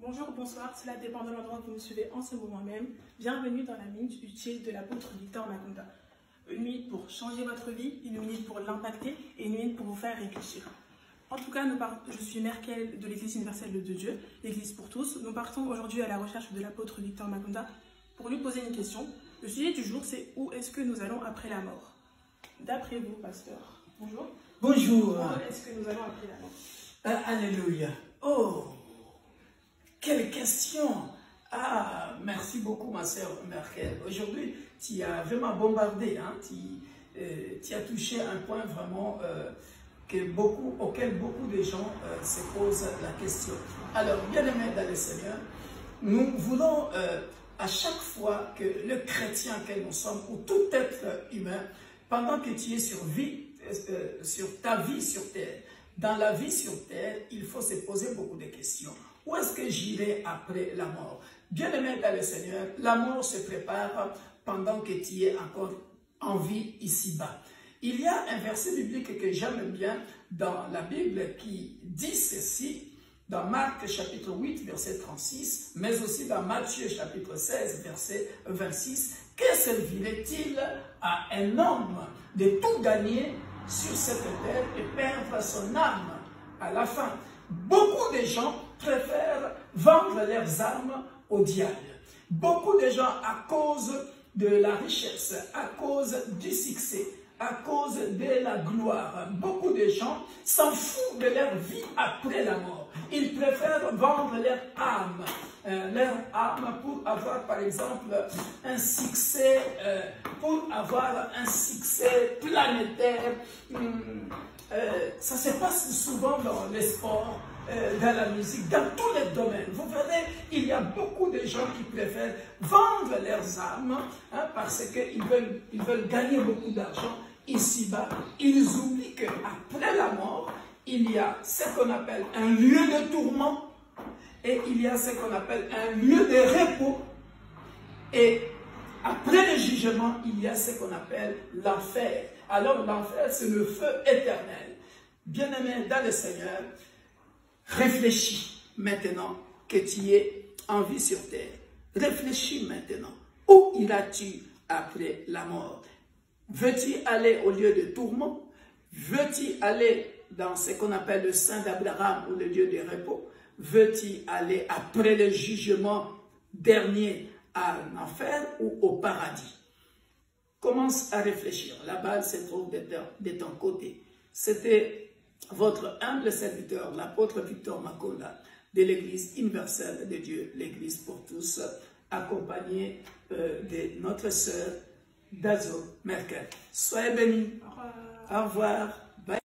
Bonjour, bonsoir, cela dépend de l'endroit où vous me suivez en ce moment même. Bienvenue dans la minute utile de l'apôtre Victor Makonda. Une minute pour changer votre vie, une minute pour l'impacter et une minute pour vous faire réfléchir. En tout cas, je suis Merkel de l'Église universelle de Dieu, l'Église pour tous. Nous partons aujourd'hui à la recherche de l'apôtre Victor Makonda pour lui poser une question. Le sujet du jour, c'est où est-ce que nous allons après la mort? D'après vous, pasteur. Bonjour. Bonjour. Où est-ce que nous allons après la mort? Alléluia. Oh, quelle question. Ah, merci beaucoup ma sœur Merkel. Aujourd'hui, tu as vraiment bombardé, hein? Tu as touché un point vraiment auquel beaucoup de gens se posent la question. Alors, bien-aimés dans le Seigneur, nous voulons à chaque fois que le chrétien que nous sommes, ou tout être humain, pendant que tu es sur ta vie sur terre, dans la vie sur terre, il faut se poser beaucoup de questions. Où est-ce que j'irai après la mort? Bien-aimé dans le Seigneur, la mort se prépare pendant que tu es encore en vie ici-bas. Il y a un verset biblique que j'aime bien dans la Bible qui dit ceci, dans Marc chapitre 8, verset 36, mais aussi dans Matthieu chapitre 16, verset 26. Que servirait-il à un homme de tout gagner sur cette terre et perdre son âme à la fin? Beaucoup de gens préfèrent vendre leurs âmes au diable. Beaucoup de gens, à cause de la richesse, à cause du succès, à cause de la gloire, beaucoup de gens s'en foutent de leur vie après la mort. Ils préfèrent vendre leur âme pour avoir, par exemple, un succès, planétaire. Ça se passe souvent dans les sports, dans la musique, dans tous les domaines. Vous verrez, il y a beaucoup de gens qui préfèrent vendre leurs âmes parce qu'ils veulent gagner beaucoup d'argent ici-bas. Ils oublient qu'après la mort, il y a ce qu'on appelle un lieu de tourment et il y a ce qu'on appelle un lieu de repos. Et après le jugement, il y a ce qu'on appelle l'enfer. Alors l'enfer, c'est le feu éternel. Bien-aimé dans le Seigneur, réfléchis maintenant que tu es en vie sur terre. Réfléchis maintenant. Où iras-tu après la mort? Veux-tu aller au lieu de tourment? Veux-tu aller dans ce qu'on appelle le sein d'Abraham ou le lieu de repos? Veux-tu aller après le jugement dernier à l'enfer ou au paradis? Commence à réfléchir. La balle se trouve de ton côté. C'était votre humble serviteur, l'apôtre Victor Makonda, de l'Église universelle de Dieu, l'Église pour tous, accompagné de notre sœur Dazo Merkel. Soyez bénis. Au revoir.